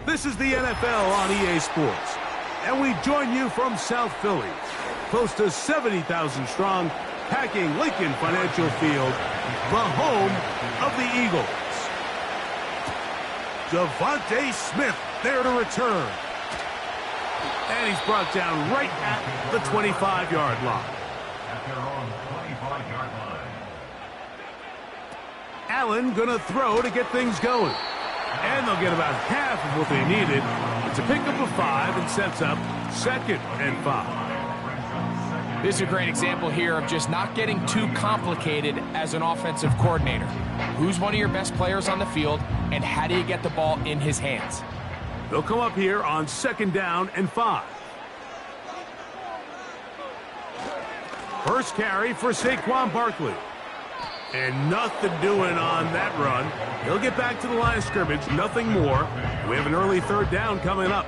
This is the NFL on EA Sports, and we join you from South Philly, close to 70,000 strong, packing Lincoln Financial Field, the home of the Eagles. Devontae Smith there to return. And he's brought down right at the 25-yard line. At their own 25-yard line. Allen gonna throw to get things going. And they'll get about half of what they needed. It's a pickup of 5 and sets up 2nd and 5. This is a great example here of just not getting too complicated as an offensive coordinator. Who's one of your best players on the field, and how do you get the ball in his hands? They'll come up here on 2nd down and 5. First carry for Saquon Barkley. And nothing doing on that run. He'll get back to the line of scrimmage, nothing more. We have an early 3rd down coming up.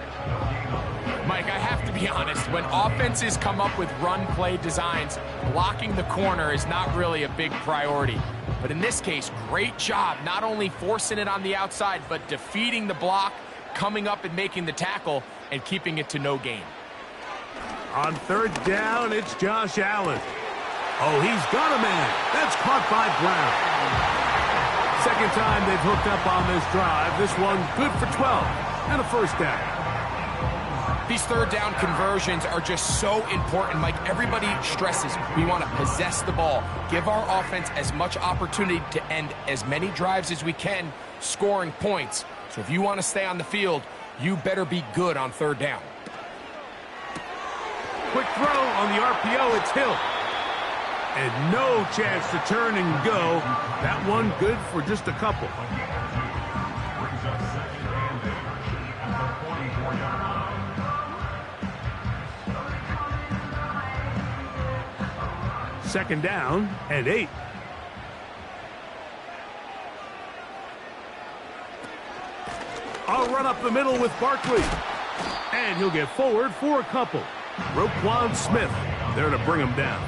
Mike, I have to be honest, when offenses come up with run-play designs, blocking the corner is not really a big priority. But in this case, great job not only forcing it on the outside, but defeating the block, coming up and making the tackle, and keeping it to no gain. On 3rd down, it's Josh Allen. Oh, he's got a man. That's caught by Brown. Second time they've hooked up on this drive. This one good for 12 and a 1st down. These 3rd down conversions are just so important, Mike. Everybody stresses we want to possess the ball, give our offense as much opportunity to end as many drives as we can, scoring points. So if you want to stay on the field, you better be good on 3rd down. Quick throw on the RPO. It's Hill. And no chance to turn and go. That one good for just a couple. Brings up 2nd and 8 at the 44-yard line. 2nd down and 8. I'll run up the middle with Barkley. And he'll get forward for a couple. Roquan Smith there to bring him down.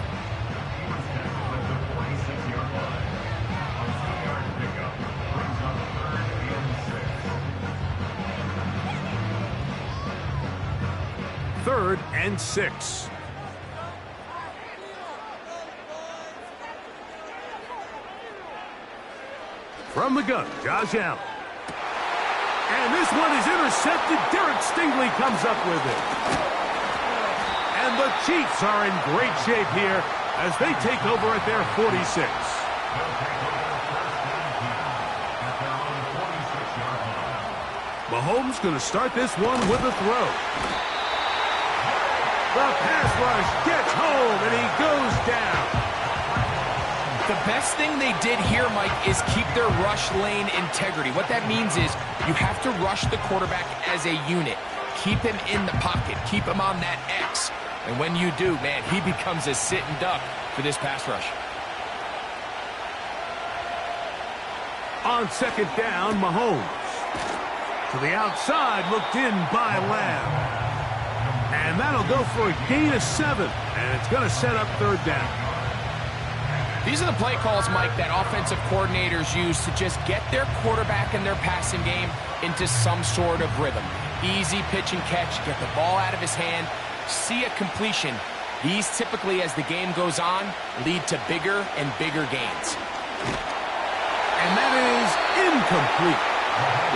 3rd and 6. From the gun, Josh Allen. And this one is intercepted. Derek Stingley comes up with it. And the Chiefs are in great shape here as they take over at their 46. Mahomes going to start this one with a throw. The pass rush gets home, and he goes down. The best thing they did here, Mike, is keep their rush lane integrity. What that means is you have to rush the quarterback as a unit. Keep him in the pocket. Keep him on that X. And when you do, man, he becomes a sitting duck for this pass rush. On second down, Mahomes. To the outside, looked in by Lamb. And that'll go for a gain of 7. And it's going to set up third down. These are the play calls, Mike, that offensive coordinators use to just get their quarterback and their passing game into some sort of rhythm. Easy pitch and catch, get the ball out of his hand, see a completion. These typically, as the game goes on, lead to bigger and bigger gains. And that is incomplete.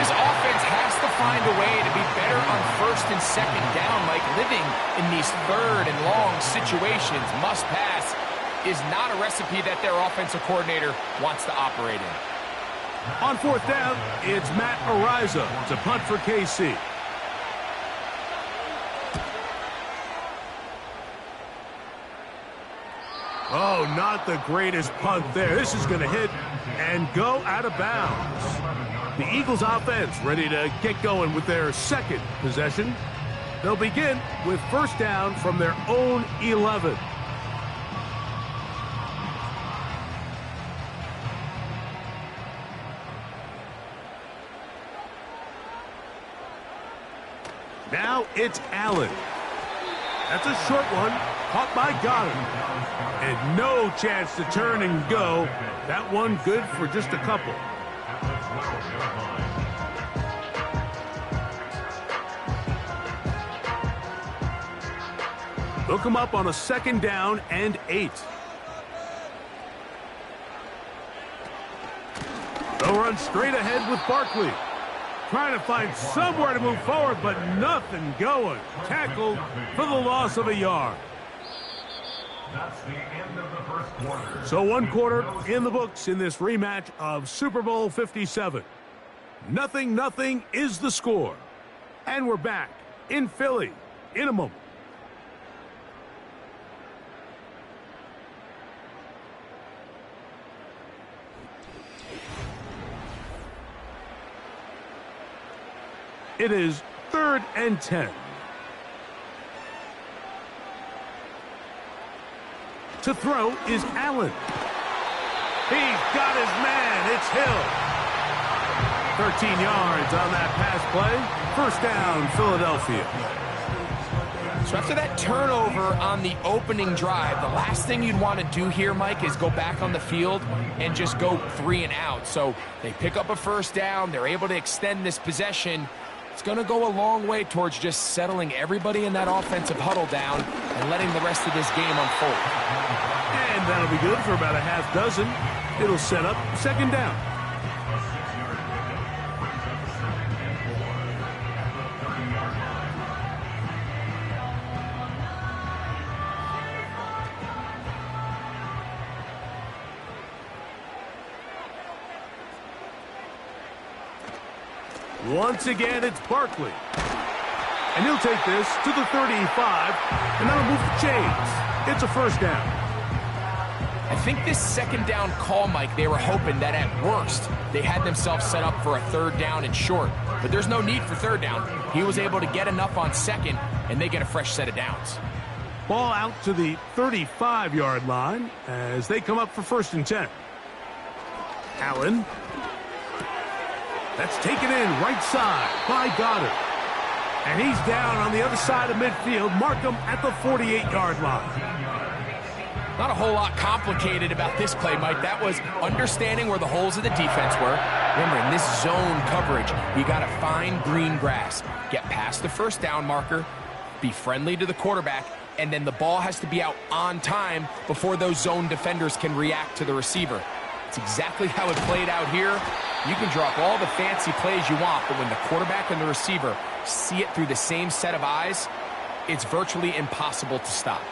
This offense has to find a way to be better on first and second down, Mike. Living in these third and long situations, must pass, is not a recipe that their offensive coordinator wants to operate in. On fourth down, it's Matt Araiza to punt for KC. Oh, not the greatest punt there. This is going to hit and go out of bounds. The Eagles offense ready to get going with their second possession. They'll begin with first down from their own 11. Now it's Allen. That's a short one, caught by Goddard. And no chance to turn and go. That one good for just a couple. They'll come up on a second down and 8. They'll run straight ahead with Barkley. Trying to find somewhere to move forward, but nothing going. Tackled for the loss of a yard. That's the end of the first quarter. So 1 quarter in the books in this rematch of Super Bowl 57. 0-0 is the score. And we're back in Philly in a moment. It is 3rd and 10. To throw is Allen. He's got his man. It's Hill. 13 yards on that pass play. First down, Philadelphia. So after that turnover on the opening drive, the last thing you'd want to do here, Mike, is go back on the field and just go 3 and out. So they pick up a first down. They're able to extend this possession. It's going to go a long way towards just settling everybody in that offensive huddle down and letting the rest of this game unfold. And that'll be good for about a half dozen. It'll set up second down. Once again, it's Barkley. And he'll take this to the 35, and that'll move the chains. It's a first down. I think this second down call, Mike, they were hoping that at worst they had themselves set up for a third down and short. But there's no need for third down. He was able to get enough on second, and they get a fresh set of downs. Ball out to the 35-yard line as they come up for 1st and 10. Allen. That's taken in right side by Goddard. And he's down on the other side of midfield. Mark him at the 48-yard line. Not a whole lot complicated about this play, Mike. That was understanding where the holes of the defense were. Remember, in this zone coverage, you got to find green grass. Get past the first down marker, be friendly to the quarterback, and then the ball has to be out on time before those zone defenders can react to the receiver. It's exactly how it played out here. You can drop all the fancy plays you want, but when the quarterback and the receiver see it through the same set of eyes, it's virtually impossible to stop.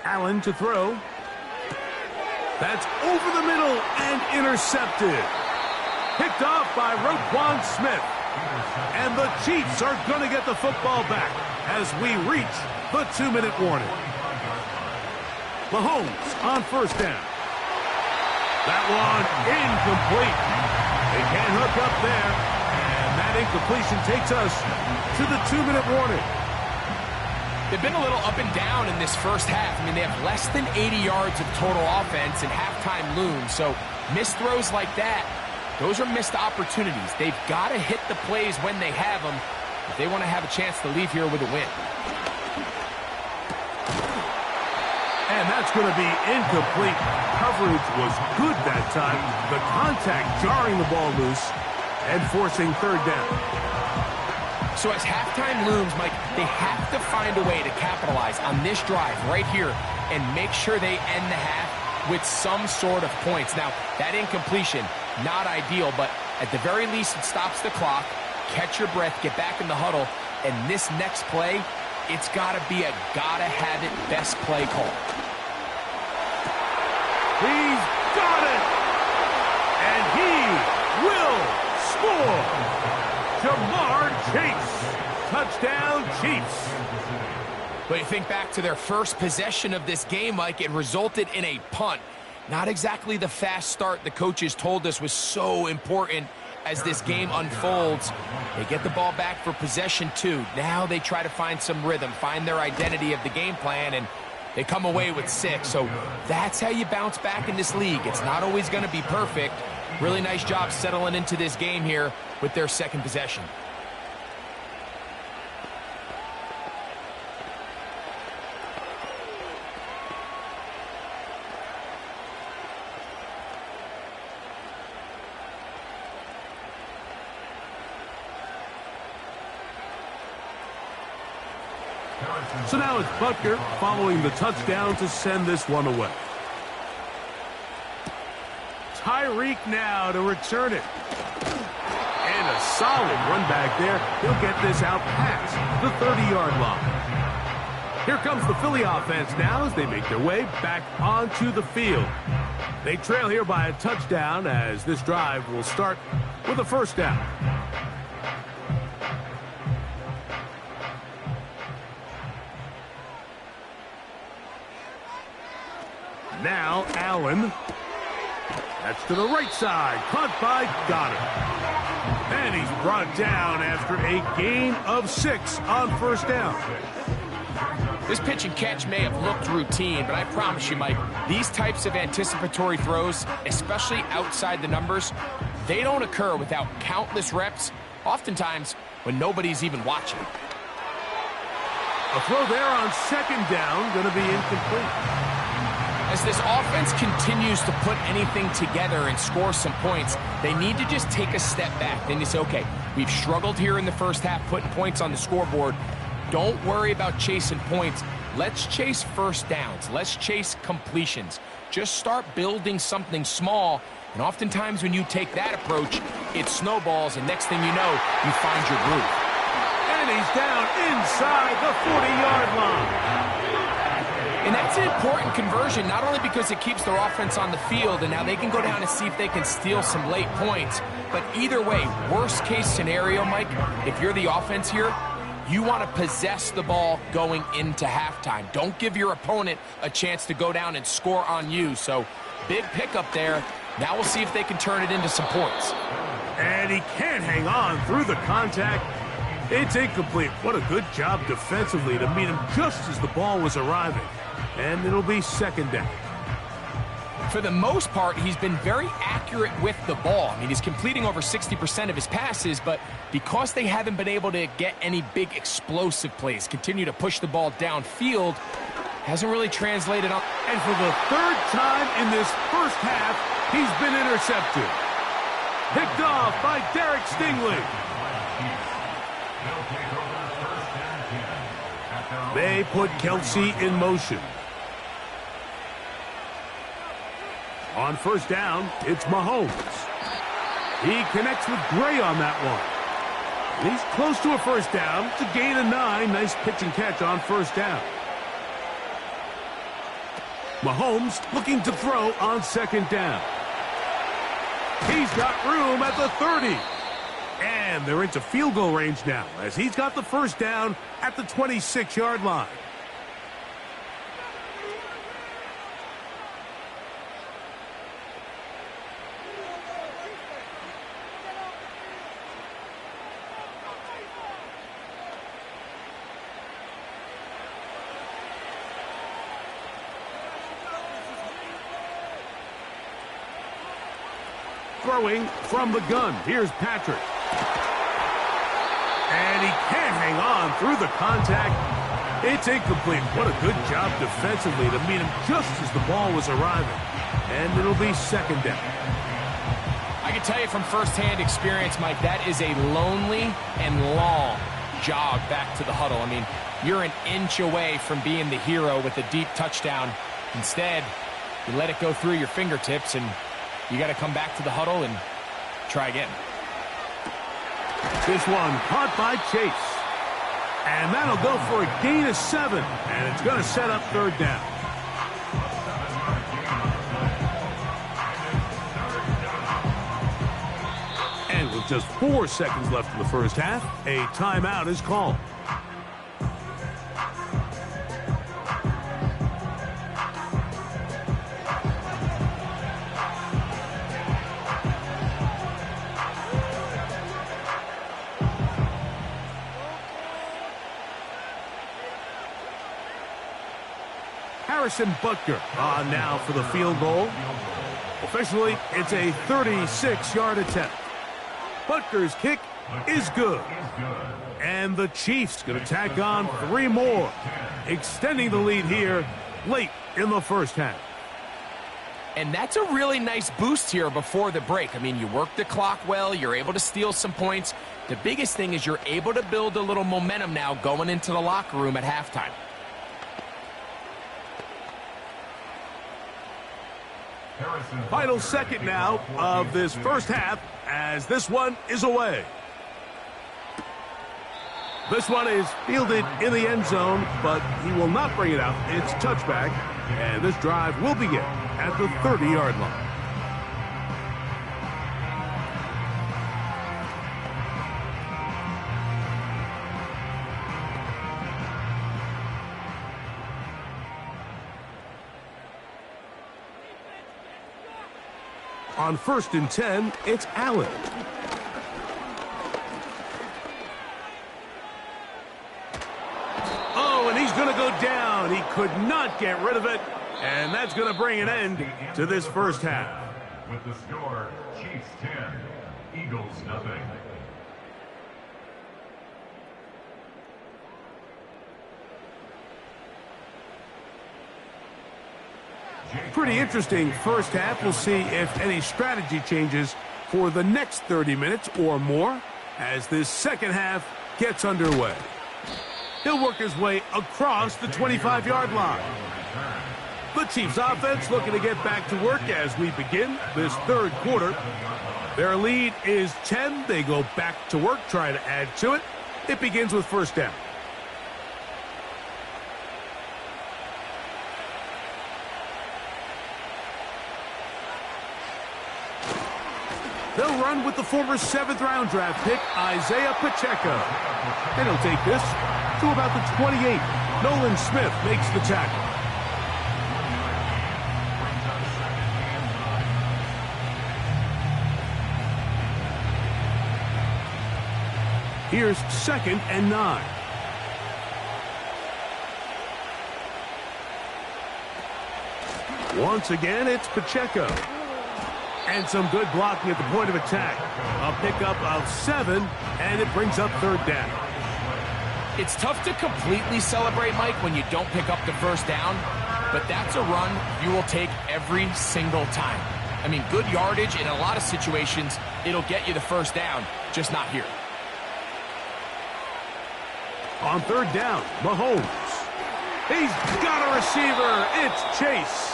Allen to throw. That's over the middle and intercepted. Picked off by Roquan Smith. And the Chiefs are going to get the football back as we reach the 2-minute warning. Mahomes on first down. That one incomplete. They can't hook up there. And that incompletion takes us to the 2-minute warning. They've been a little up and down in this first half. I mean, they have less than 80 yards of total offense and halftime looms. So missed throws like that, those are missed opportunities. They've got to hit the plays when they have them if they want to have a chance to leave here with a win. And that's going to be incomplete. Coverage was good that time. The contact jarring the ball loose and forcing third down. So as halftime looms, Mike, they have to find a way to capitalize on this drive right here and make sure they end the half with some sort of points. Now, that incompletion, not ideal, but at the very least, it stops the clock. Catch your breath, get back in the huddle, and this next play, it's got to be a gotta-have-it best play call. He's got it! And he will score! Jamar Chase, touchdown Chiefs. But you think back to their first possession of this game, Mike, it resulted in a punt. Not exactly the fast start the coaches told us was so important as this game unfolds. They get the ball back for possession 2. Now they try to find some rhythm, find their identity of the game plan, and they come away with 6. So that's how you bounce back in this league. It's not always going to be perfect. Really nice job settling into this game here with their second possession. So now it's Butker following the touchdown to send this one away. Tyreek now to return it. And a solid run back there. He'll get this out past the 30-yard line. Here comes the Philly offense now as they make their way back onto the field. They trail here by a touchdown as this drive will start with a first down. Now Allen. That's to the right side. Caught by Goddard. And he's brought down after a gain of 6 on first down. This pitch and catch may have looked routine, but I promise you, Mike, these types of anticipatory throws, especially outside the numbers, they don't occur without countless reps, oftentimes when nobody's even watching. A throw there on second down, going to be incomplete. As this offense continues to put anything together and score some points, they need to just take a step back. Then you say, okay, we've struggled here in the first half putting points on the scoreboard. Don't worry about chasing points. Let's chase first downs. Let's chase completions. Just start building something small. And oftentimes when you take that approach, it snowballs, and next thing you know, you find your groove. And he's down inside the 40-yard line. And that's an important conversion, not only because it keeps their offense on the field, and now they can go down and see if they can steal some late points. But either way, worst case scenario, Mike, if you're the offense here, you want to possess the ball going into halftime. Don't give your opponent a chance to go down and score on you. So big pickup there. Now we'll see if they can turn it into some points. And he can't hang on through the contact. It's incomplete. What a good job defensively to meet him just as the ball was arriving. And it'll be second down. For the most part, he's been very accurate with the ball. I mean, he's completing over 60% of his passes, but because they haven't been able to get any big explosive plays, continue to push the ball downfield, hasn't really translated on. And for the third time in this first half, he's been intercepted. Picked off by Derek Stingley. They put Kelce in motion. On first down, it's Mahomes. He connects with Gray on that one. He's close to a first down. It's a gain of 9. Nice pitch and catch on first down. Mahomes looking to throw on second down. He's got room at the 30. And they're into field goal range now as he's got the first down at the 26-yard line. Throwing from the gun. Here's Patrick. And he can't hang on through the contact. It's incomplete. What a good job defensively to meet him just as the ball was arriving. And it'll be second down. I can tell you from firsthand experience, Mike, that is a lonely and long jog back to the huddle. I mean, you're an inch away from being the hero with a deep touchdown. Instead, you let it go through your fingertips, and you got to come back to the huddle and try again. This one caught by Chase. And that'll go for a gain of 7. And it's going to set up third down. And with just 4 seconds left in the first half, a timeout is called. Harrison Butker on now for the field goal. Officially, it's a 36-yard attempt. Butker's kick is good. And the Chiefs going to tack on 3 more, extending the lead here late in the first half. And that's a really nice boost here before the break. I mean, you work the clock well. You're able to steal some points. The biggest thing is you're able to build a little momentum now going into the locker room at halftime. Final second now of this first half as this one is away. This one is fielded in the end zone, but he will not bring it out. It's touchback, and this drive will begin at the 30-yard line. On 1st and 10, it's Allen. Oh, and he's going to go down. He could not get rid of it, and that's going to bring an end to this first half. With the score, Chiefs 10, Eagles nothing. Pretty interesting first half. We'll see if any strategy changes for the next 30 minutes or more as this second half gets underway. He'll work his way across the 25-yard line. The Chiefs offense looking to get back to work as we begin this third quarter. Their lead is 10. They go back to work, try to add to it. It begins with first down. They'll run with the former 7th-round draft pick, Isaiah Pacheco. And he'll take this to about the 28. Nolan Smith makes the tackle. Here's 2nd and 9. Once again, it's Pacheco. And some good blocking at the point of attack. A pickup of 7, and it brings up third down. It's tough to completely celebrate, Mike, when you don't pick up the first down, but that's a run you will take every single time. I mean, good yardage in a lot of situations, it'll get you the first down, just not here. On third down, Mahomes. He's got a receiver. It's Chase.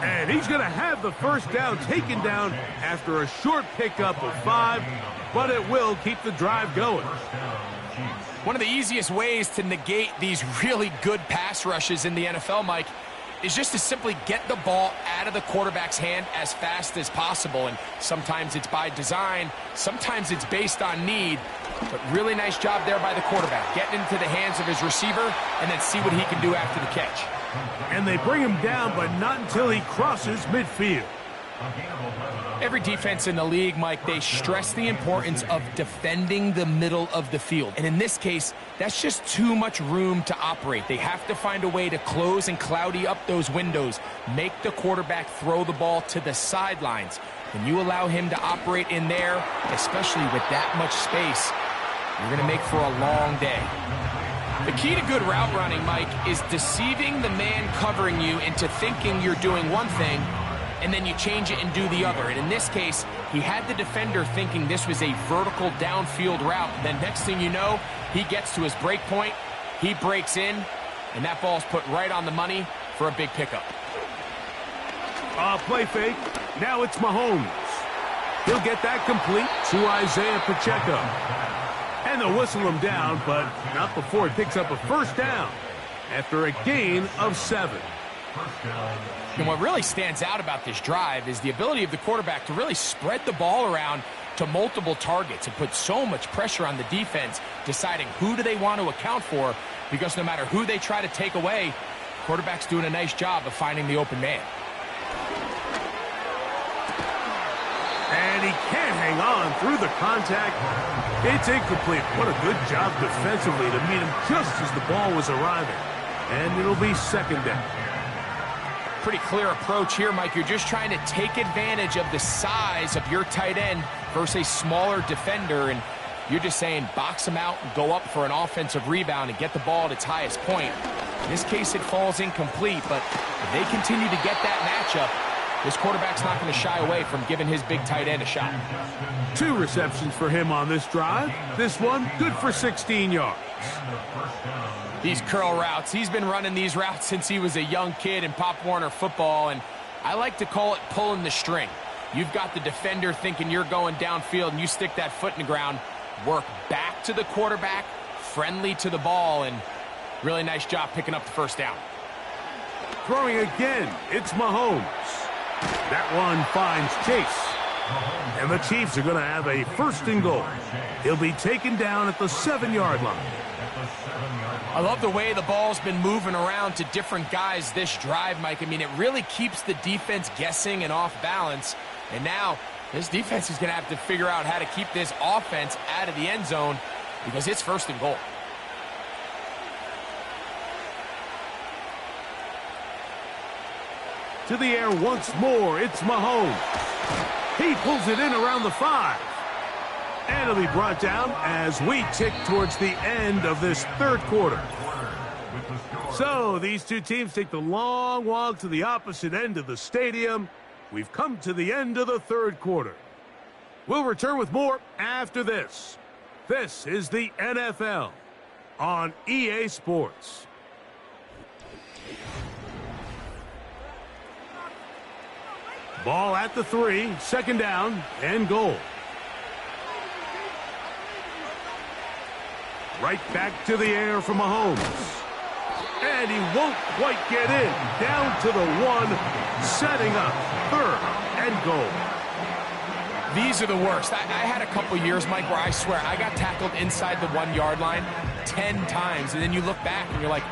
And he's going to have the first down taken down after a short pickup of 5, but it will keep the drive going. One of the easiest ways to negate these really good pass rushes in the NFL, Mike, is just to simply get the ball out of the quarterback's hand as fast as possible. And sometimes it's by design, sometimes it's based on need. But really nice job there by the quarterback, getting into the hands of his receiver and then see what he can do after the catch. And they bring him down, but not until he crosses midfield. Every defense in the league, Mike, they stress the importance of defending the middle of the field. And in this case, that's just too much room to operate. They have to find a way to close and cloudy up those windows, make the quarterback throw the ball to the sidelines. When you allow him to operate in there, especially with that much space, you're going to make for a long day. The key to good route running, Mike, is deceiving the man covering you into thinking you're doing one thing, and then you change it and do the other. And in this case, he had the defender thinking this was a vertical downfield route. Then next thing you know, he gets to his break point, he breaks in, and that ball's put right on the money for a big pickup. Play fake. Now it's Mahomes. He'll get that complete to Isaiah Pacheco. And they'll whistle him down, but not before he picks up a first down after a gain of 7. And what really stands out about this drive is the ability of the quarterback to really spread the ball around to multiple targets and put so much pressure on the defense, deciding who do they want to account for, because no matter who they try to take away, the quarterback's doing a nice job of finding the open man. And he can't hang on through the contact. It's incomplete. What a good job defensively to meet him just as the ball was arriving. And it'll be second down. Pretty clear approach here, Mike. You're just trying to take advantage of the size of your tight end versus a smaller defender, and you're just saying box him out and go up for an offensive rebound and get the ball at its highest point. In this case, it falls incomplete, but if they continue to get that matchup, this quarterback's not going to shy away from giving his big tight end a shot. 2 receptions for him on this drive. This one, good for 16 yards. These curl routes, he's been running these routes since he was a young kid in Pop Warner football, and I like to call it pulling the string. You've got the defender thinking you're going downfield, and you stick that foot in the ground, work back to the quarterback, friendly to the ball, and really nice job picking up the first down. Throwing again, it's Mahomes. That one finds Chase. And the Chiefs are going to have a first and goal. He'll be taken down at the 7-yard line. I love the way the ball's been moving around to different guys this drive, Mike. I mean, it really keeps the defense guessing and off balance. And now this defense is going to have to figure out how to keep this offense out of the end zone because it's first and goal. To the air once more, it's Mahomes. He pulls it in around the 5. And it'll be brought down as we tick towards the end of this third quarter. So these two teams take the long walk to the opposite end of the stadium. We've come to the end of the third quarter. We'll return with more after this. This is the NFL on EA Sports. Ball at the 3, second down and goal. Right back to the air for Mahomes. And he won't quite get in. Down to the 1, setting up third and goal. These are the worst. I had a couple years, Mike, where I swear I got tackled inside the 1-yard line 10 times. And then you look back and you're like,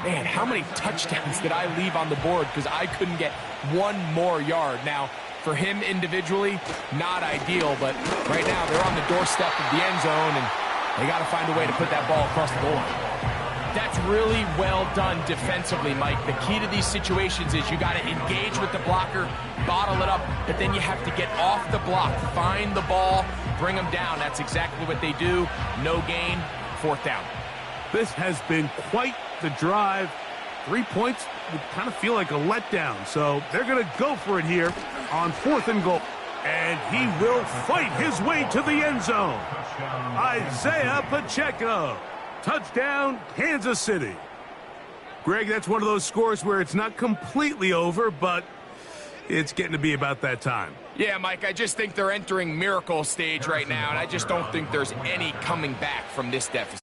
man, how many touchdowns did I leave on the board because I couldn't get one more yard? Now, for him individually, not ideal, but right now they're on the doorstep of the end zone, and they got to find a way to put that ball across the goal line. That's really well done defensively, Mike. The key to these situations is you got to engage with the blocker, bottle it up, but then you have to get off the block, find the ball, bring them down. That's exactly what they do. No gain, fourth down. This has been quite the drive. 3 points would kind of feel like a letdown, so they're going to go for it here on fourth and goal. And he will fight his way to the end zone. Isaiah Pacheco. Touchdown, Kansas City. Greg, that's one of those scores where it's not completely over, but it's getting to be about that time. Yeah, Mike, I just think they're entering miracle stage right now, and I just don't think there's any coming back from this deficit.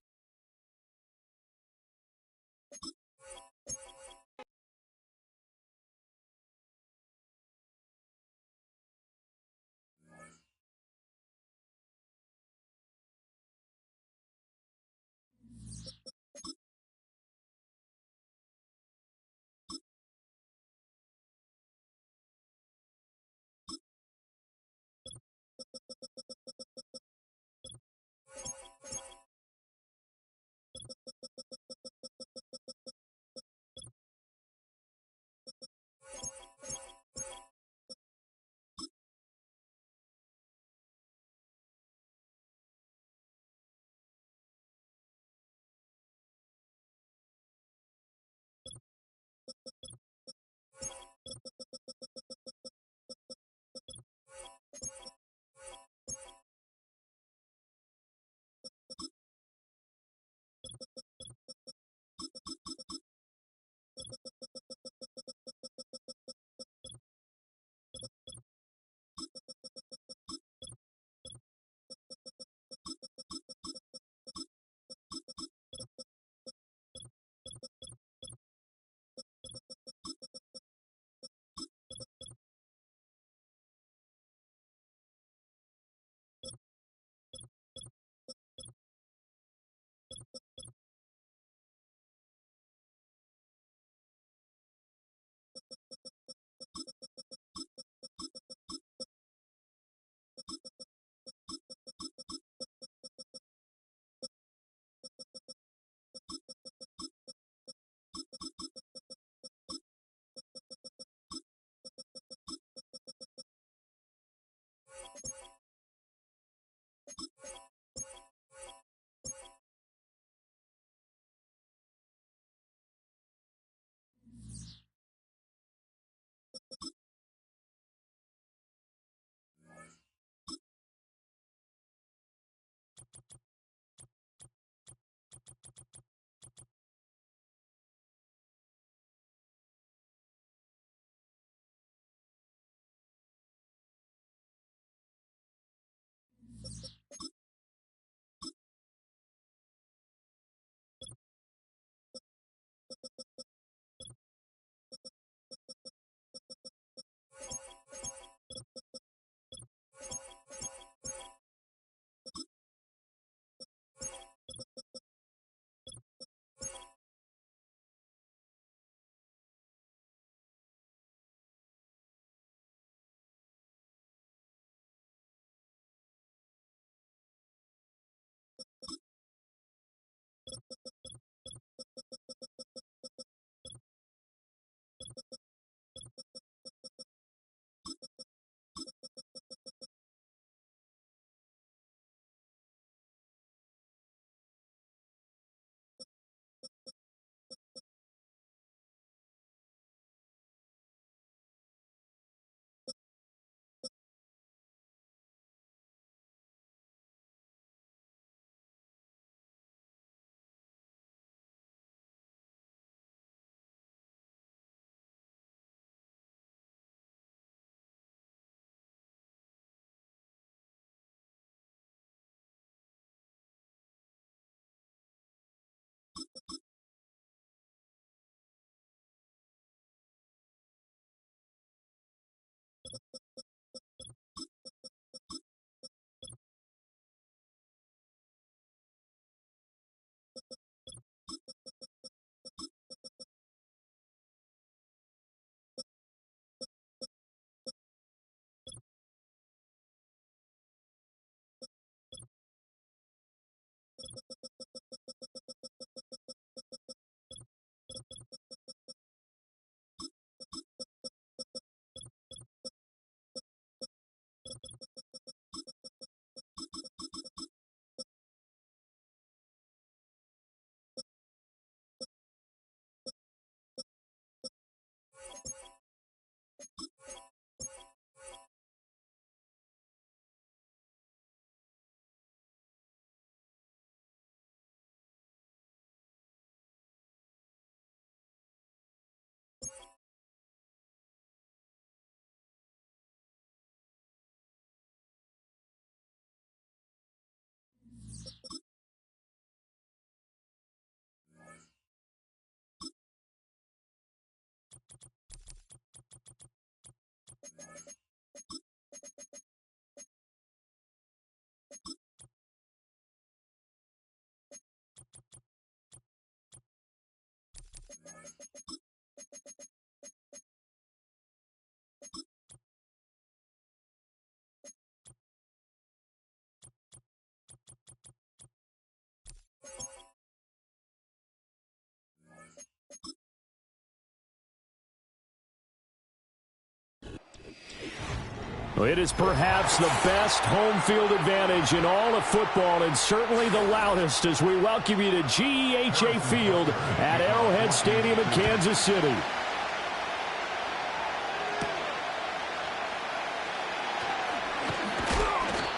Well, it is perhaps the best home field advantage in all of football, and certainly the loudest, as we welcome you to GEHA Field at Arrowhead Stadium in Kansas City.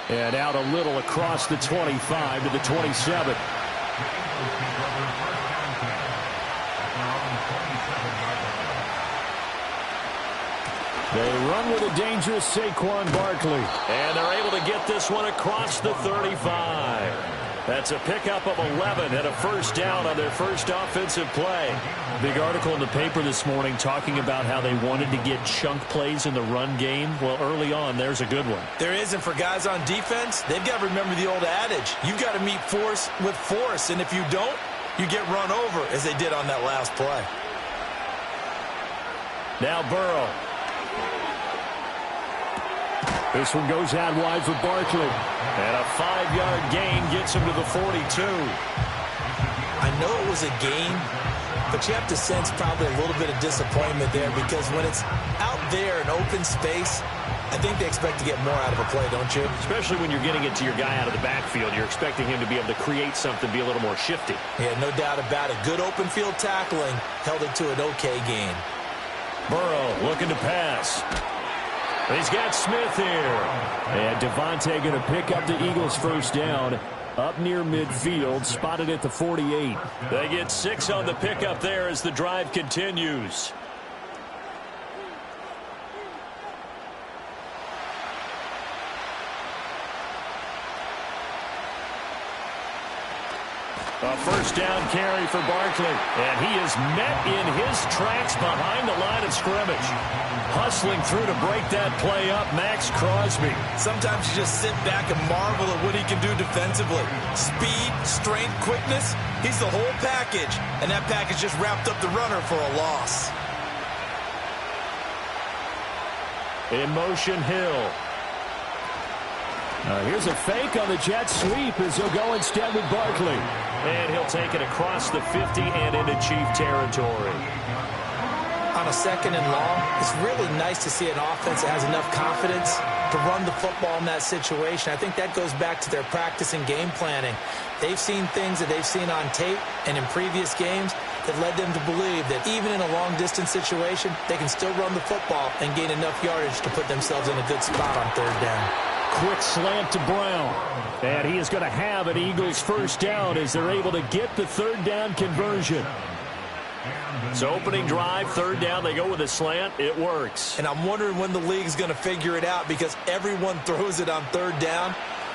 And out a little across the 25 to the 27. They run with a dangerous Saquon Barkley. And they're able to get this one across the 35. That's a pickup of 11 and a first down on their first offensive play. Big article in the paper this morning talking about how they wanted to get chunk plays in the run game. Well, early on, there's a good one. There is, and for guys on defense, they've got to remember the old adage. You've got to meet force with force, and if you don't, you get run over, as they did on that last play. Now Burrow. This one goes out wide for Barkley. And a 5-yard gain gets him to the 42. I know it was a gain, but you have to sense probably a little bit of disappointment there, because when it's out there in open space, I think they expect to get more out of a play, don't you? Especially when you're getting it to your guy out of the backfield. You're expecting him to be able to create something, be a little more shifty. Yeah, no doubt about it. Good open field tackling held it to an okay gain. Burrow looking to pass. He's got Smith here. And Devontae going to pick up the Eagles' first down up near midfield, spotted at the 48. They get 6 on the pickup there as the drive continues. A first down carry for Barkley. And he is met in his tracks behind the line of scrimmage. Hustling through to break that play up, Max Crosby. Sometimes you just sit back and marvel at what he can do defensively. Speed, strength, quickness. He's the whole package. And that package just wrapped up the runner for a loss. In motion, Hill. Here's a fake on the jet sweep as he'll go instead with Barkley. And he'll take it across the 50 and into Chief territory. On a second and long, it's really nice to see an offense that has enough confidence to run the football in that situation. I think that goes back to their practice and game planning. They've seen things that they've seen on tape and in previous games that led them to believe that even in a long-distance situation, they can still run the football and gain enough yardage to put themselves in a good spot on third down. Quick slant to Brown. And he is going to have an Eagles first down as they're able to get the third down conversion. So opening drive, third down, they go with a slant. It works. And I'm wondering when the league's going to figure it out, because everyone throws it on third down.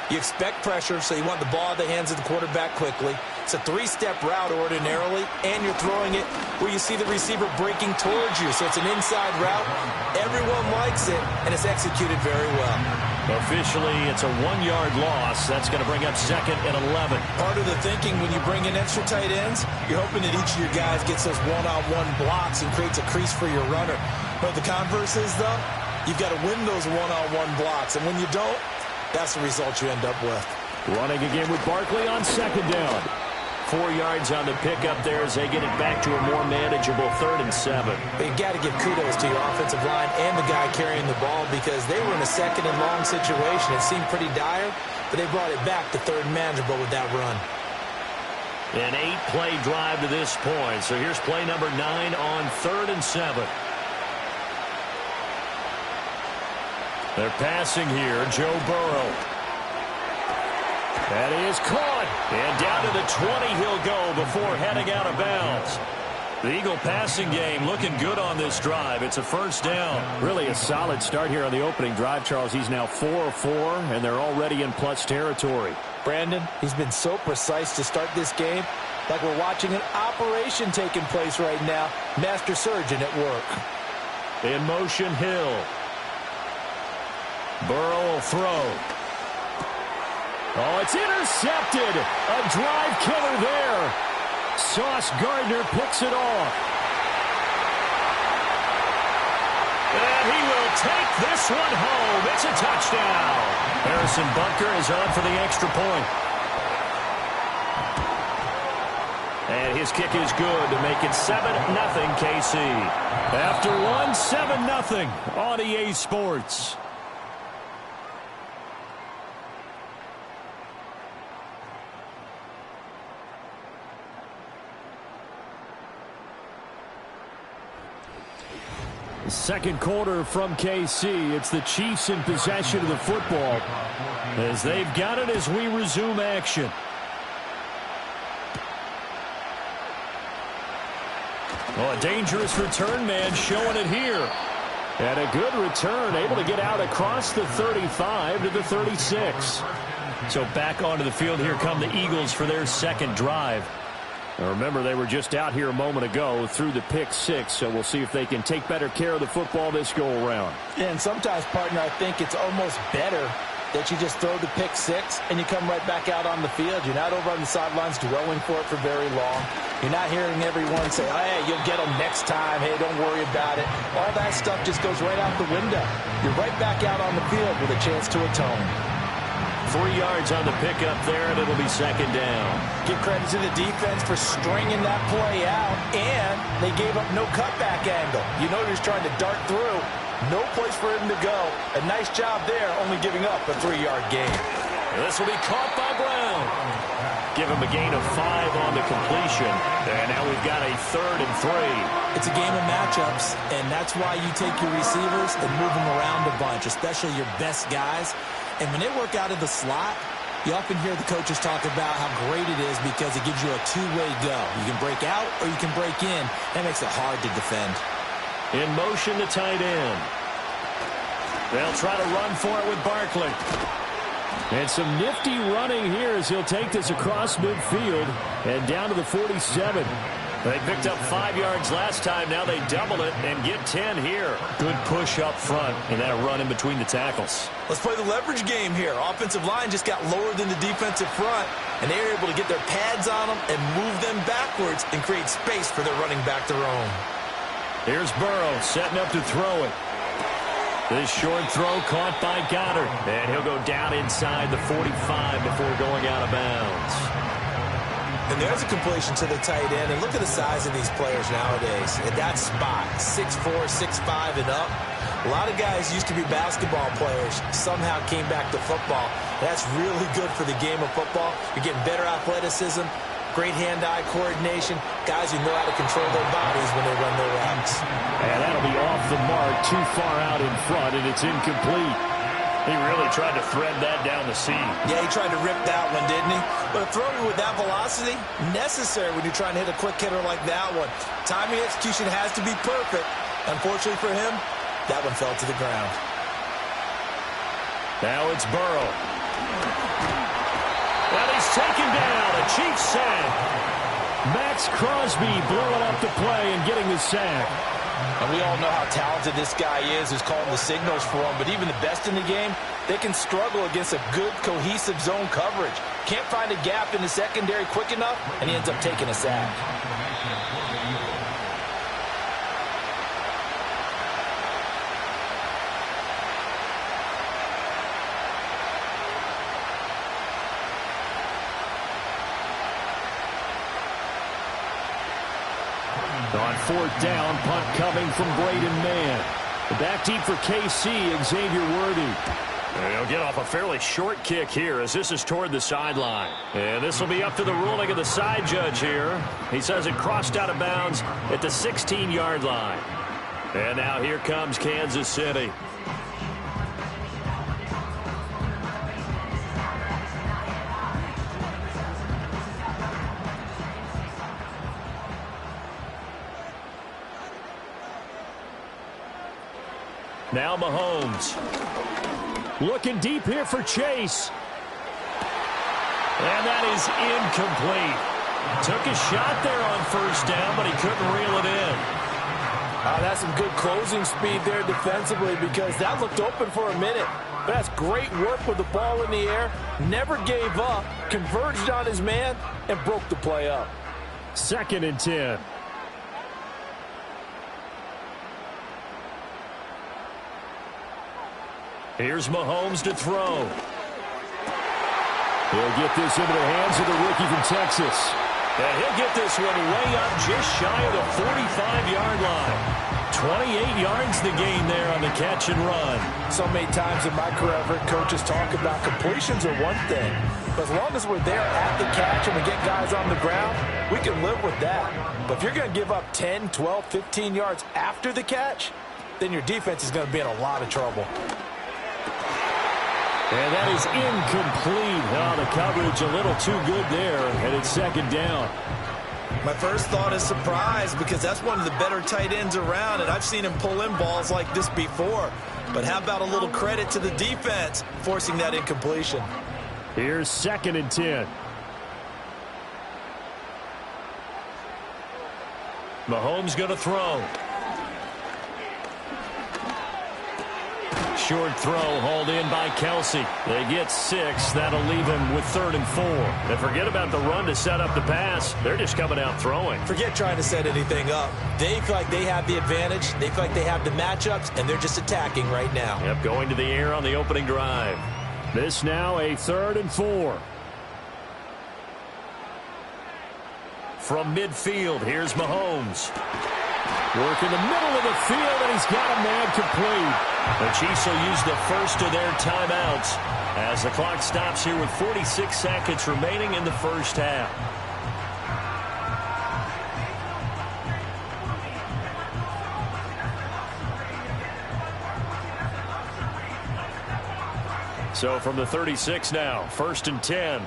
You expect pressure, so you want the ball in the hands of the quarterback quickly. It's a 3-step route ordinarily, and you're throwing it where you see the receiver breaking towards you. So it's an inside route. Everyone likes it, and it's executed very well. Officially, it's a 1-yard loss. That's going to bring up second and 11. Part of the thinking when you bring in extra tight ends, you're hoping that each of your guys gets those one-on-one blocks and creates a crease for your runner. But the converse is, though, you've got to win those one-on-one blocks. And when you don't, that's the result you end up with. Running again with Barkley on second down. 4 yards on the pickup there as they get it back to a more manageable 3rd and 7. But you got to give kudos to your offensive line and the guy carrying the ball, because they were in a second and long situation. It seemed pretty dire, but they brought it back to 3rd and manageable with that run. An 8-play drive to this point. So here's play number 9 on 3rd and 7. They're passing here. Joe Burrow. That is caught. And down to the 20 he'll go before heading out of bounds. The Eagle passing game looking good on this drive. It's a first down. Really a solid start here on the opening drive, Charles. He's now 4 of 4, and they're already in plus territory. Brandon, he's been so precise to start this game, like we're watching an operation taking place right now. Master surgeon at work. In motion, Hill. Burrow will throw. Oh, it's intercepted. A drive killer there. Sauce Gardner picks it off. And he will take this one home. It's a touchdown. Harrison Butker is on for the extra point. And his kick is good to make it 7-0 KC. After one, 7-0 on EA Sports. Second quarter from KC. It's the Chiefs in possession of the football as they've got it as we resume action. Oh, a dangerous return man showing it here. And a good return, able to get out across the 35 to the 36. So back onto the field, here come the Eagles for their second drive. Now remember, they were just out here a moment ago through the pick six, so we'll see if they can take better care of the football this go-around. Yeah, and sometimes, partner, I think it's almost better that you just throw the pick six and you come right back out on the field. You're not over on the sidelines dwelling for it for very long. You're not hearing everyone say, oh, hey, you'll get them next time. Hey, don't worry about it. All that stuff just goes right out the window. You're right back out on the field with a chance to atone. 3 yards on the pickup there, and it'll be second down. Give credit to the defense for stringing that play out, and they gave up no cutback angle. You know he was trying to dart through. No place for him to go. A nice job there, only giving up a 3-yard gain. This will be caught by Brown. Give him a gain of 5 on the completion. And now we've got a 3rd and 3. It's a game of matchups, and that's why you take your receivers and move them around a bunch, especially your best guys. And when they work out of the slot, you often hear the coaches talk about how great it is because it gives you a two-way go. You can break out or you can break in. That makes it hard to defend. In motion, the tight end. They'll try to run for it with Barkley. And some nifty running here as he'll take this across midfield and down to the 47. They picked up 5 yards last time. Now they double it and get 10 here. Good push up front and that run in between the tackles. Let's play the leverage game here. Offensive line just got lower than the defensive front, and they were able to get their pads on them and move them backwards and create space for their running back to roam. Here's Burrow setting up to throw it. This short throw caught by Goddard. And he'll go down inside the 45 before going out of bounds. And there's a completion to the tight end. And look at the size of these players nowadays. At that spot, 6'4", 6'5", and up. A lot of guys used to be basketball players, somehow came back to football. That's really good for the game of football. You're getting better athleticism, great hand-eye coordination, guys who know how to control their bodies when they run their routes. And that'll be off the mark, too far out in front, and it's incomplete. He really tried to thread that down the seam. Yeah, he tried to rip that one, didn't he? But a throw with that velocity, necessary when you're trying to hit a quick hitter like that one. Timing execution has to be perfect. Unfortunately for him, that one fell to the ground. Now it's Burrow. And he's taken down. A Chiefs sack. Max Crosby blowing up the play and getting the sack. And we all know how talented this guy is who's calling the signals for him. But even the best in the game, they can struggle against a good, cohesive zone coverage. Can't find a gap in the secondary quick enough, and he ends up taking a sack. On 4th down, punt coming from Braden Mann. Back deep for KC, Xavier Worthy. He'll get off a fairly short kick here as this is toward the sideline. And this will be up to the ruling of the side judge here. He says it crossed out of bounds at the 16-yard line. And now here comes Kansas City. Now Mahomes. Looking deep here for Chase. And that is incomplete. Took a shot there on 1st down, but he couldn't reel it in. That's some good closing speed there defensively because that looked open for a minute. But that's great work with the ball in the air. Never gave up, converged on his man, and broke the play up. 2nd and 10. Here's Mahomes to throw. He'll get this into the hands of the rookie from Texas. And he'll get this one way up just shy of the 45-yard line. 28 yards the gain there on the catch and run. So many times in my career, I've heard coaches talk about completions are one thing. But as long as we're there at the catch and we get guys on the ground, we can live with that. But if you're going to give up 10, 12, 15 yards after the catch, then your defense is going to be in a lot of trouble. And that is incomplete. Oh, the coverage a little too good there, and it's second down. My first thought is surprise, because that's one of the better tight ends around, and I've seen him pull in balls like this before. But how about a little credit to the defense forcing that incompletion? Here's 2nd and 10. Mahomes going to throw. Short throw hauled in by Kelsey. They get 6. That'll leave them with 3rd and 4. And forget about the run to set up the pass. They're just coming out throwing. Forget trying to set anything up. They feel like they have the advantage. They feel like they have the matchups, and they're just attacking right now. Yep, going to the air on the opening drive. This now a 3rd and 4. From midfield, here's Mahomes. Work in the middle of the field, and he's got a man complete. The Chiefs will use the first of their timeouts as the clock stops here with 46 seconds remaining in the first half. So from the 36 now, 1st and 10.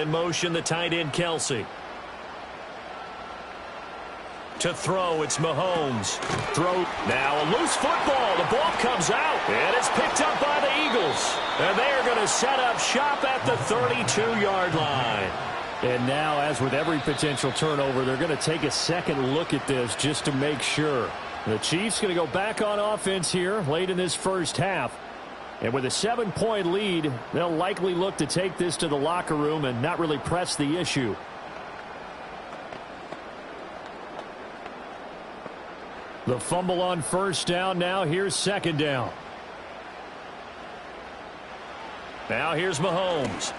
In motion, the tight end, Kelsey. To throw, it's Mahomes. Throw. Now a loose football. The ball comes out, and it's picked up by the Eagles. And they are going to set up shop at the 32-yard line. And now, as with every potential turnover, they're going to take a second look at this just to make sure. The Chiefs going to go back on offense here late in this first half. And with a 7-point lead, they'll likely look to take this to the locker room and not really press the issue. The fumble on first down. Now here's 2nd down. Now here's Mahomes.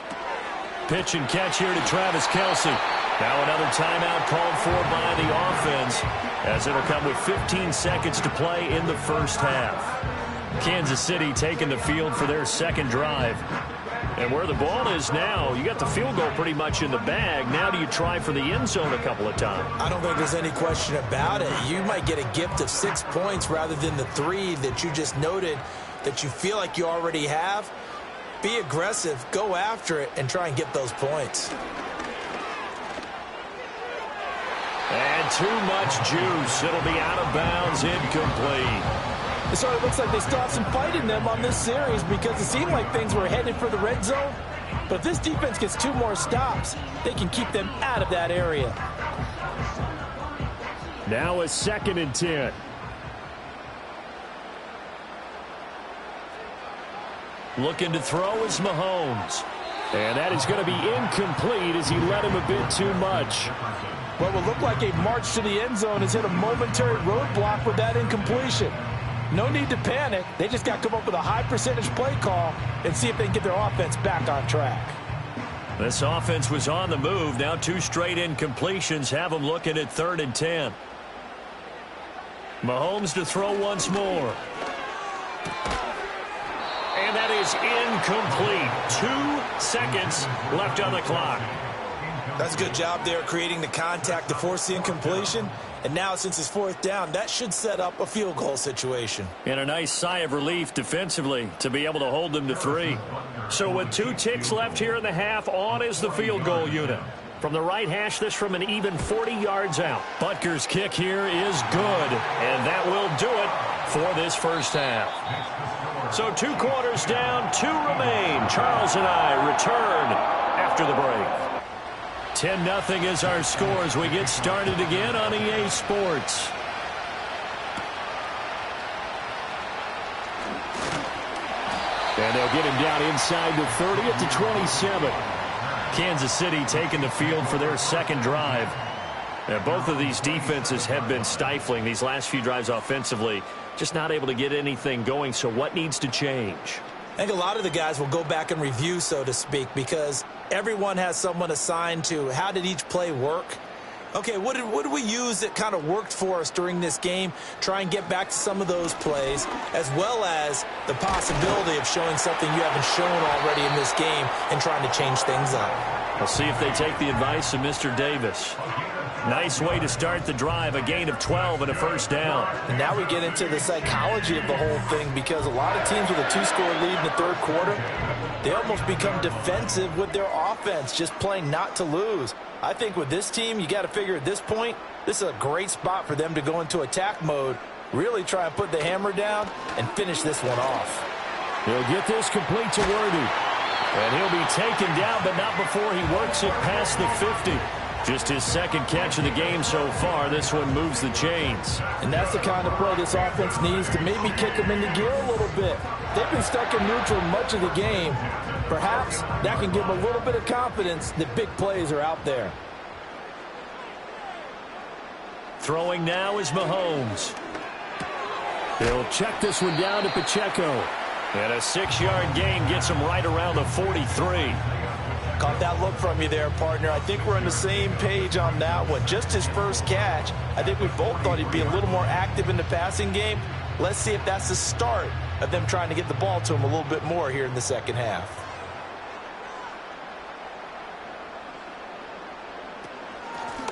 Pitch and catch here to Travis Kelsey. Now another timeout called for by the offense, as it'll come with 15 seconds to play in the first half. Kansas City taking the field for their second drive. And where the ball is now, you got the field goal pretty much in the bag. Now do you try for the end zone a couple of times? I don't think there's any question about it. You might get a gift of 6 points rather than the 3 that you just noted that you feel like you already have. Be aggressive, go after it, and try and get those points. And too much juice. It'll be out of bounds, incomplete. It sort of looks like they still have some fight in them on this series, because it seemed like things were headed for the red zone. But if this defense gets 2 more stops, they can keep them out of that area. Now a 2nd and 10. Looking to throw is Mahomes. And that is going to be incomplete as he led him a bit too much. What will look like a march to the end zone has hit a momentary roadblock with that incompletion. No need to panic. They just got to come up with a high percentage play call and see if they can get their offense back on track. This offense was on the move. Now 2 straight incompletions have them looking at 3rd and 10. Mahomes to throw once more. And that is incomplete. 2 seconds left on the clock. That's a good job there creating the contact to force the incompletion. And now, since it's 4th down, that should set up a field goal situation. And a nice sigh of relief defensively to be able to hold them to 3. So with 2 ticks left here in the half, on is the field goal unit. From the right hash, this from an even 40 yards out. Butker's kick here is good, and that will do it for this first half. So 2 quarters down, 2 remain. Charles and I return after the break. 10-0 is our score as we get started again on EA Sports. And they'll get him down inside the 30 at the 27. Kansas City taking the field for their second drive. And both of these defenses have been stifling these last few drives offensively. Just not able to get anything going, so what needs to change? I think a lot of the guys will go back and review, so to speak, because everyone has someone assigned to how did each play work. Okay, what did we use that kind of worked for us during this game? Try and get back to some of those plays, as well as the possibility of showing something you haven't shown already in this game and trying to change things up. We'll see if they take the advice of Mr. Davis. Nice way to start the drive, a gain of 12 and a first down. And now we get into the psychology of the whole thing, because a lot of teams with a 2-score lead in the third quarter, they almost become defensive with their offense, just playing not to lose. I think with this team, you got to figure at this point, this is a great spot for them to go into attack mode, really try and put the hammer down and finish this one off. He'll get this complete to Worthy. And he'll be taken down, but not before he works it past the 50. Just his second catch of the game so far. This one moves the chains. And that's the kind of play this offense needs to maybe kick them into gear a little bit. They've been stuck in neutral much of the game. Perhaps that can give them a little bit of confidence that big plays are out there. Throwing now is Mahomes. He'll check this one down to Pacheco. And a 6-yard gain gets him right around the 43. Caught that look from you there, partner. I think we're on the same page on that one. Just his first catch. I think we both thought he'd be a little more active in the passing game. Let's see if that's the start of them trying to get the ball to him a little bit more here in the second half.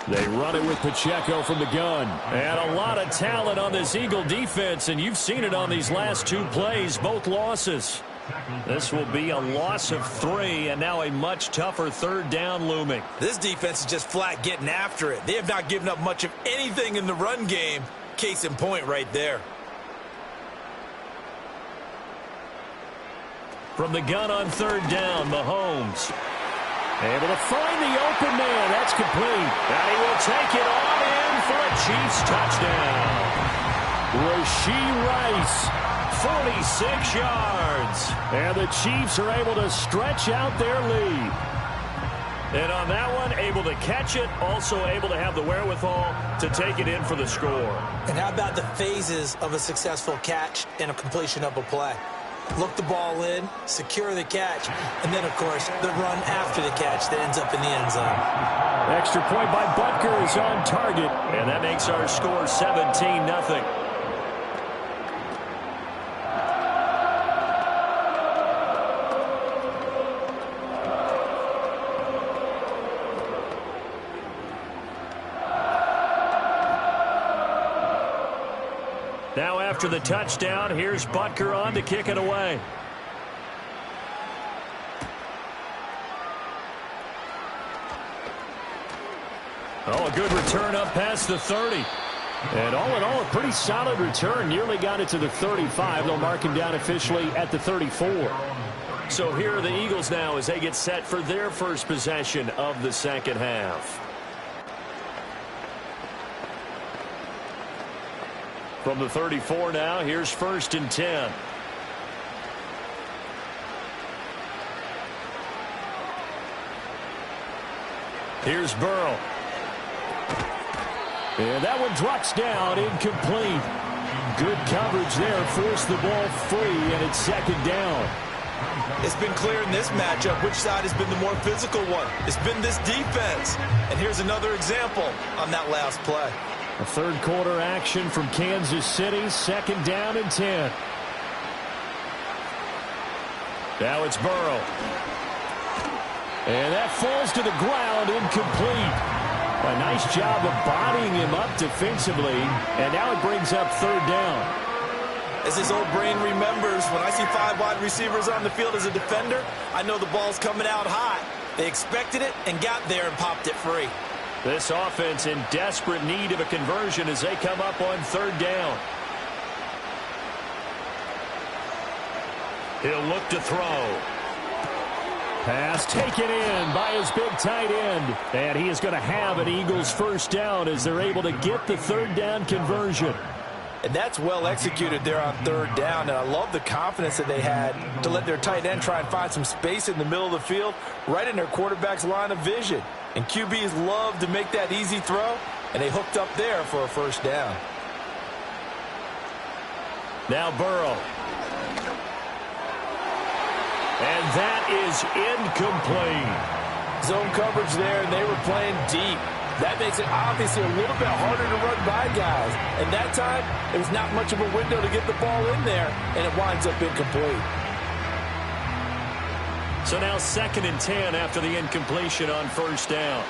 They run it with Pacheco from the gun. And a lot of talent on this Eagle defense, and you've seen it on these last 2 plays, both losses. This will be a loss of 3, and now a much tougher third down looming. This defense is just flat getting after it. They have not given up much of anything in the run game. Case in point right there. From the gun on third down, Mahomes. Able to find the open man. That's complete. And he will take it on in for a Chiefs touchdown. Rashee Rice, 46 yards. And the Chiefs are able to stretch out their lead. And on that one, able to catch it, also able to have the wherewithal to take it in for the score. And how about the phases of a successful catch and a completion of a play? Look the ball in, secure the catch, and then, of course, the run after the catch that ends up in the end zone. Extra point by Butker is on target, and that makes our score 17-0. Now after the touchdown, here's Butker on to kick it away. Oh, a good return up past the 30. And all in all, a pretty solid return. Nearly got it to the 35. They'll mark him down officially at the 34. So here are the Eagles now as they get set for their first possession of the second half. From the 34 now, here's 1st and 10. Here's Burrow. And that one drops down, incomplete. Good coverage there, forced the ball free, and it's 2nd down. It's been clear in this matchup which side has been the more physical one. It's been this defense. And here's another example on that last play. A third quarter action from Kansas City, 2nd down and 10. Now it's Burrow. And that falls to the ground, incomplete. A nice job of bodying him up defensively, and now it brings up 3rd down. As his old brain remembers, when I see 5 wide receivers on the field as a defender, I know the ball's coming out hot. They expected it and got there and popped it free. This offense in desperate need of a conversion as they come up on 3rd down. He'll look to throw. Pass taken in by his big tight end. And he is going to have an Eagles 1st down as they're able to get the 3rd down conversion. And that's well executed there on 3rd down. And I love the confidence that they had to let their tight end try and find some space in the middle of the field, right in their quarterback's line of vision. And QBs love to make that easy throw, and they hooked up there for a 1st down. Now Burrow. And that is incomplete. Zone coverage there, and they were playing deep. That makes it obviously a little bit harder to run by guys. And that time, there was not much of a window to get the ball in there, and it winds up incomplete. So now 2nd and 10 after the incompletion on 1st down.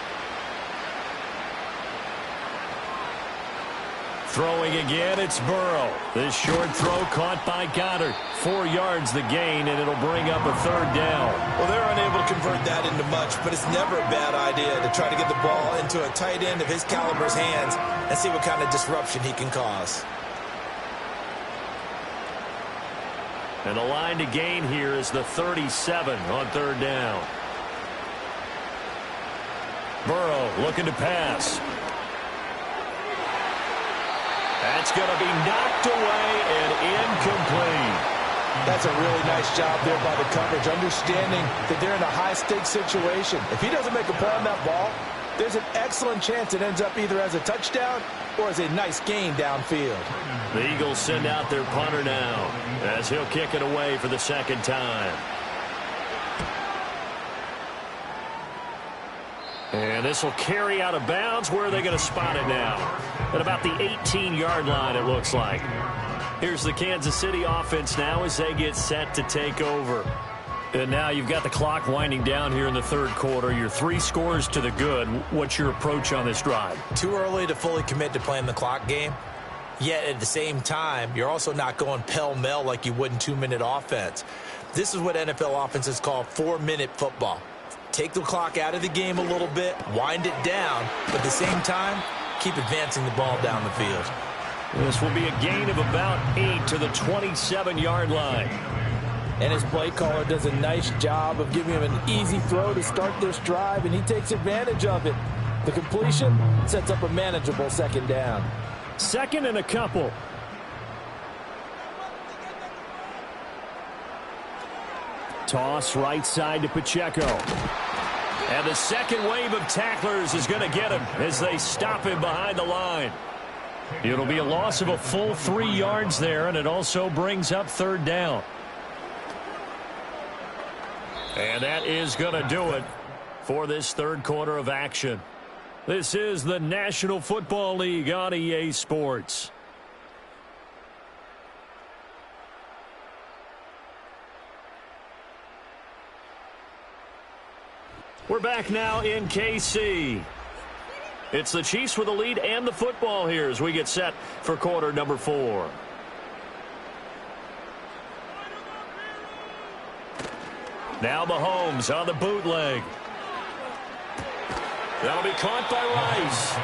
Throwing again, it's Burrow. This short throw caught by Goddard. 4 yards the gain, and it'll bring up a third down. Well, they're unable to convert that into much, but it's never a bad idea to try to get the ball into a tight end of his caliber's hands and see what kind of disruption he can cause. And the line to gain here is the 37 on third down. Burrow looking to pass. That's going to be knocked away and incomplete. That's a really nice job there by the coverage, understanding that they're in a high-stakes situation. If he doesn't make a play on that ball, there's an excellent chance it ends up either as a touchdown or as a nice gain downfield. The Eagles send out their punter now as he'll kick it away for the second time. And this will carry out of bounds. Where are they going to spot it now? At about the 18-yard line, it looks like. Here's the Kansas City offense now as they get set to take over. And now you've got the clock winding down here in the third quarter. You're 3 scores to the good. What's your approach on this drive? Too early to fully commit to playing the clock game. Yet at the same time, you're also not going pell-mell like you would in 2-minute offense. This is what NFL offenses call 4-minute football. Take the clock out of the game a little bit, wind it down, but at the same time, keep advancing the ball down the field. This will be a gain of about 8 to the 27-yard line. And his play caller does a nice job of giving him an easy throw to start this drive, and he takes advantage of it. The completion sets up a manageable second down. Second and a couple. Toss right side to Pacheco. And the second wave of tacklers is going to get him as they stop him behind the line. It'll be a loss of a full 3 yards there, and it also brings up third down. And that is going to do it for this third quarter of action. This is the National Football League on EA Sports. We're back now in KC. It's the Chiefs with the lead and the football here as we get set for quarter number 4. Now Mahomes on the bootleg. That'll be caught by Rice.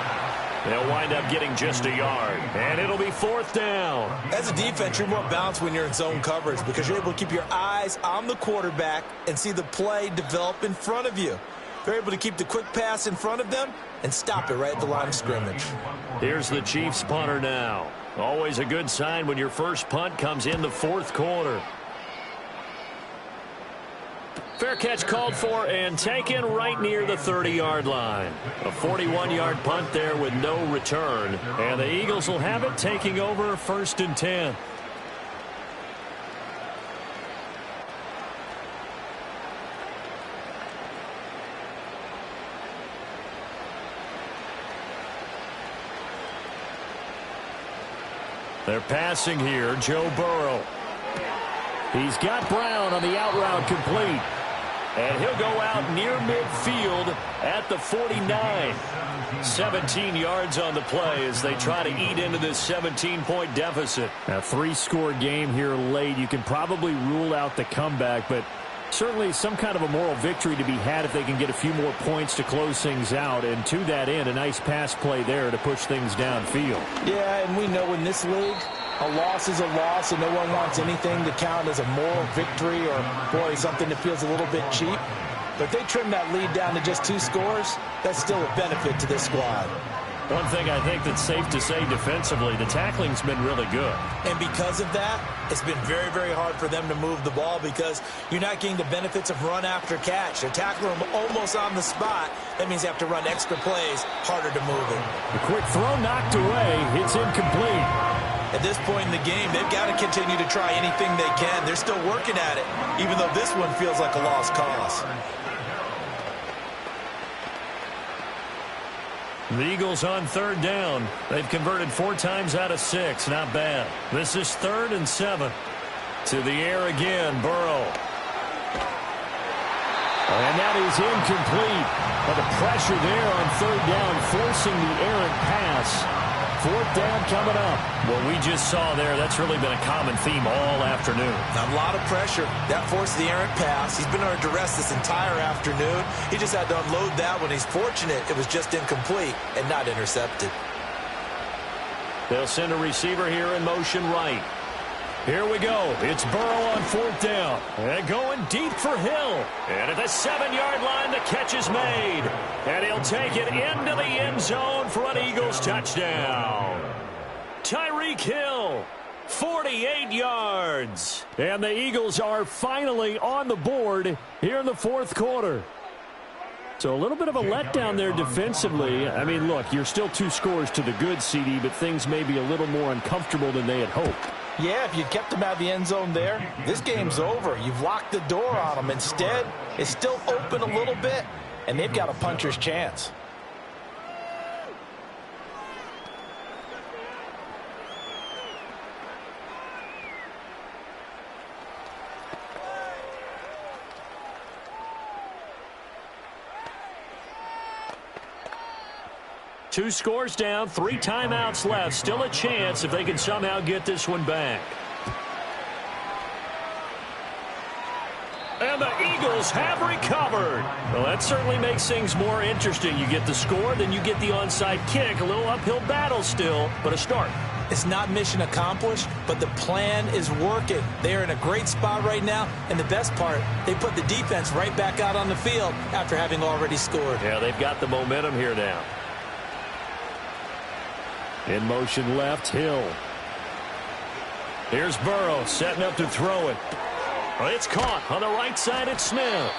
They'll wind up getting just a yard, and it'll be fourth down. As a defense, you're more balanced when you're in zone coverage because you're able to keep your eyes on the quarterback and see the play develop in front of you. They're able to keep the quick pass in front of them and stop it right at the line of scrimmage. Here's the Chiefs punter now. Always a good sign when your first punt comes in the fourth quarter. Fair catch called for and taken right near the 30-yard line. A 41-yard punt there with no return. And the Eagles will have it taking over first and 10. They're passing here, Joe Burrow. He's got Brown on the out route complete. And he'll go out near midfield at the 49. 17 yards on the play as they try to eat into this 17-point deficit. A 3-score game here late. You can probably rule out the comeback, but certainly some kind of a moral victory to be had if they can get a few more points to close things out. And to that end, a nice pass play there to push things downfield. Yeah, and we know in this league, a loss is a loss, and no one wants anything to count as a moral victory or, boy, something that feels a little bit cheap. But if they trim that lead down to just 2 scores, that's still a benefit to this squad. One thing I think that's safe to say defensively, the tackling's been really good. And because of that, it's been very, very hard for them to move the ball because you're not getting the benefits of run after catch. They're tackling them almost on the spot. That means they have to run extra plays, harder to move it. A quick throw knocked away. It's incomplete. At this point in the game, they've got to continue to try anything they can. They're still working at it, even though this one feels like a lost cause. The Eagles on third down. They've converted 4 times out of 6. Not bad. This is 3rd and 7. To the air again, Burrow. And that is incomplete. But the pressure there on third down, forcing the errant pass. 4th down coming up. What we just saw there, that's really been a common theme all afternoon. A lot of pressure. That forced the errant pass. He's been under duress this entire afternoon. He just had to unload that one. He's fortunate it was just incomplete and not intercepted. They'll send a receiver here in motion right. Here we go. It's Burrow on 4th down. And going deep for Hill. And at the 7-yard line, the catch is made. And he'll take it into the end zone for an Eagles touchdown. Tyreek Hill, 48 yards. And the Eagles are finally on the board here in the 4th quarter. So a little bit of a letdown there defensively. I mean, look, you're still 2 scores to the good, CD, but things may be a little more uncomfortable than they had hoped. Yeah, if you kept them out of the end zone there, this game's over. You've locked the door on them. Instead, it's still open a little bit, and they've got a puncher's chance. Two scores down, 3 timeouts left. Still a chance if they can somehow get this one back. And the Eagles have recovered. Well, that certainly makes things more interesting. You get the score, then you get the onside kick. A little uphill battle still, but a start. It's not mission accomplished, but the plan is working. They're in a great spot right now, and the best part, they put the defense right back out on the field after having already scored. Yeah, they've got the momentum here now. In motion left, Hill. Here's Burrow setting up to throw it. Well, it's caught on the right side at Smith.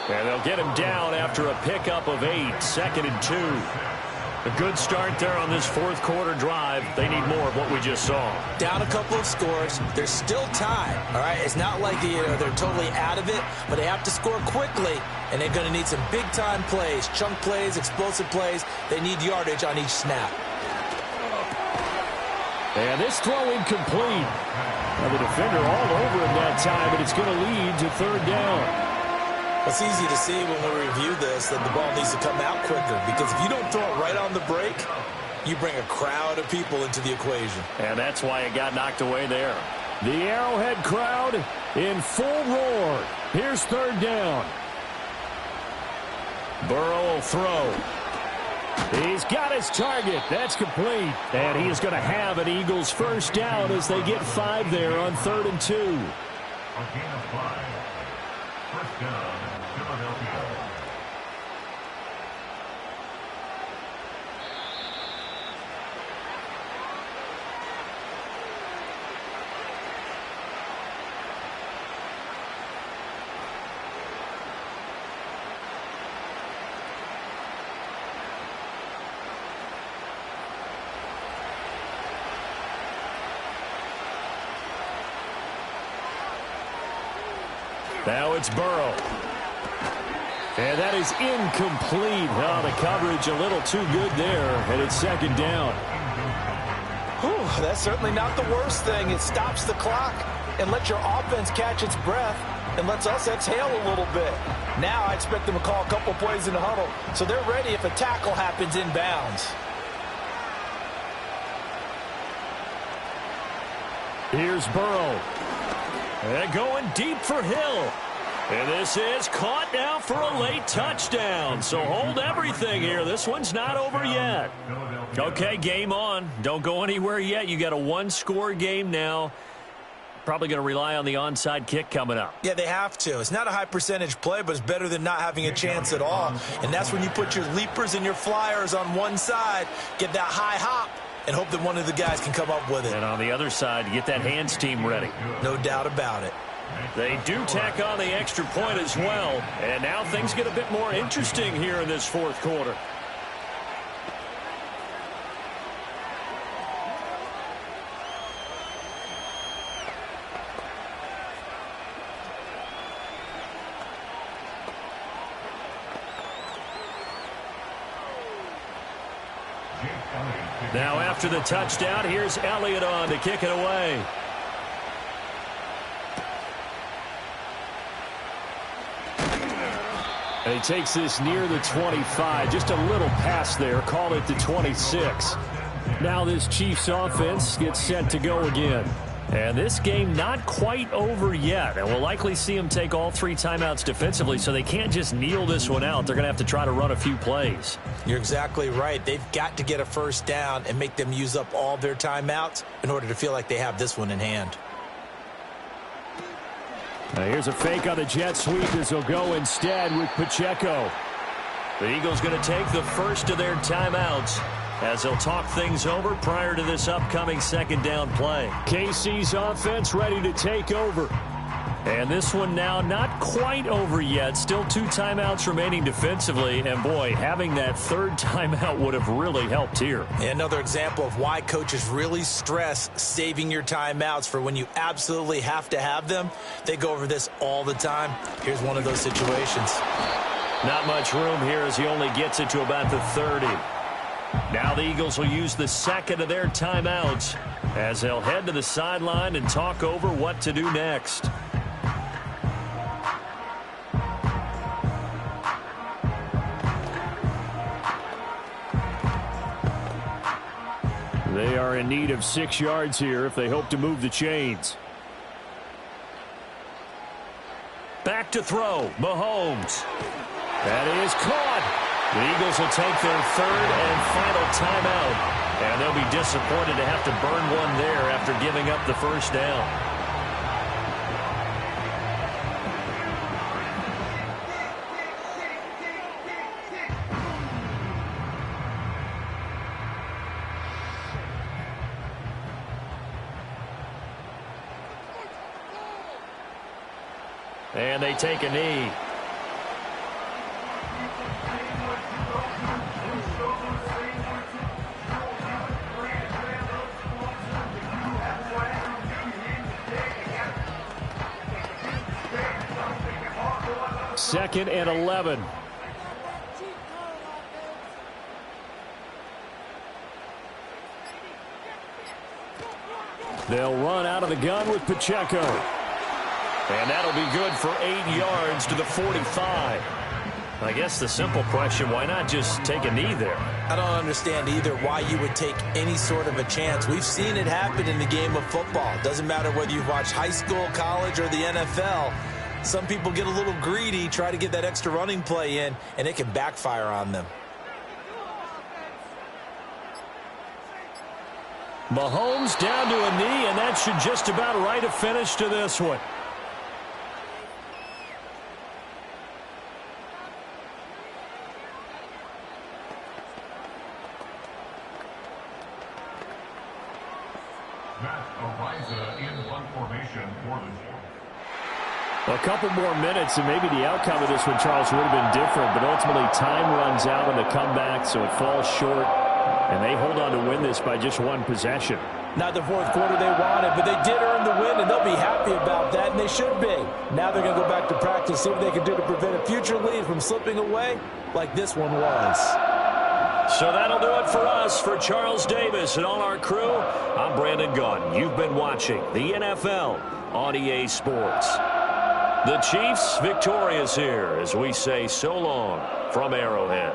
And they'll get him down after a pickup of 8, 2nd and 2. A good start there on this 4th quarter drive. They need more of what we just saw. Down a couple of scores. There's still time. All right, it's not like they're totally out of it, but they have to score quickly, and they're going to need some big-time plays, chunk plays, explosive plays. They need yardage on each snap. And this throw incomplete. Now the defender all over him that time, but it's going to lead to 3rd down. It's easy to see when we review this that the ball needs to come out quicker, because if you don't throw it right on the break, you bring a crowd of people into the equation. And that's why it got knocked away there. The Arrowhead crowd in full roar. Here's 3rd down. Burrow will throw. He's got his target. That's complete. And he is going to have an Eagles 1st down as they get 5 there on 3rd and 2. A gain of 5. 1st down, Philadelphia. Now it's Burrow. And that is incomplete. Oh, the coverage a little too good there, and it's 2nd down. Whew, that's certainly not the worst thing. It stops the clock and lets your offense catch its breath and lets us exhale a little bit. Now I expect them to call a couple plays in the huddle, so they're ready if a tackle happens inbounds. Here's Burrow. And going deep for Hill. And this is caught now for a late touchdown. So hold everything here. This one's not over yet. Okay, game on. Don't go anywhere yet. You got a 1-score game now. Probably going to rely on the onside kick coming up. Yeah, they have to. It's not a high percentage play, but it's better than not having a chance at all. And that's when you put your leapers and your flyers on one side, get that high hop, and hope that one of the guys can come up with it. And on the other side, get that hands team ready. No doubt about it. They do tack on the extra point as well. And now things get a bit more interesting here in this 4th quarter. Now after the touchdown, here's Elliott on to kick it away. And he takes this near the 25. Just a little pass there. Call it the 26. Now this Chiefs offense gets set to go again. And this game not quite over yet. And we'll likely see them take all 3 timeouts defensively, so they can't just kneel this one out. They're going to have to try to run a few plays. You're exactly right. They've got to get a first down and make them use up all their timeouts in order to feel like they have this one in hand. Now here's a fake on the jet sweep as they'll go instead with Pacheco. The Eagles going to take the first of their timeouts as they'll talk things over prior to this upcoming second down play. KC's offense ready to take over. And this one now not quite over yet. Still 2 timeouts remaining defensively. And, boy, having that 3rd timeout would have really helped here. Another example of why coaches really stress saving your timeouts for when you absolutely have to have them. They go over this all the time. Here's one of those situations. Not much room here as he only gets it to about the 30. Now the Eagles will use the second of their timeouts as they'll head to the sideline and talk over what to do next. They are in need of 6 yards here if they hope to move the chains. Back to throw, Mahomes. That is caught. The Eagles will take their 3rd and final timeout, and they'll be disappointed to have to burn one there after giving up the first down. And they take a knee. Second and 11. They'll run out of the gun with Pacheco. And that'll be good for 8 yards to the 45. I guess the simple question, why not just take a knee there? I don't understand either why you would take any sort of a chance. We've seen it happen in the game of football. Doesn't matter whether you've watched high school, college, or the NFL. Some people get a little greedy, try to get that extra running play in, and it can backfire on them. Mahomes down to a knee, and that should just about write a finish to this one. Matt Araiza in one formation for the A couple more minutes, and maybe the outcome of this one, Charles, would have been different. But ultimately, time runs out on the comeback, so it falls short. And they hold on to win this by just 1 possession. Not the 4th quarter they wanted, but they did earn the win, and they'll be happy about that, and they should be. Now they're going to go back to practice, see what they can do to prevent a future lead from slipping away like this one was. So that'll do it for us. For Charles Davis and all our crew, I'm Brandon Gaudin. You've been watching the NFL on EA Sports. The Chiefs victorious here as we say so long from Arrowhead.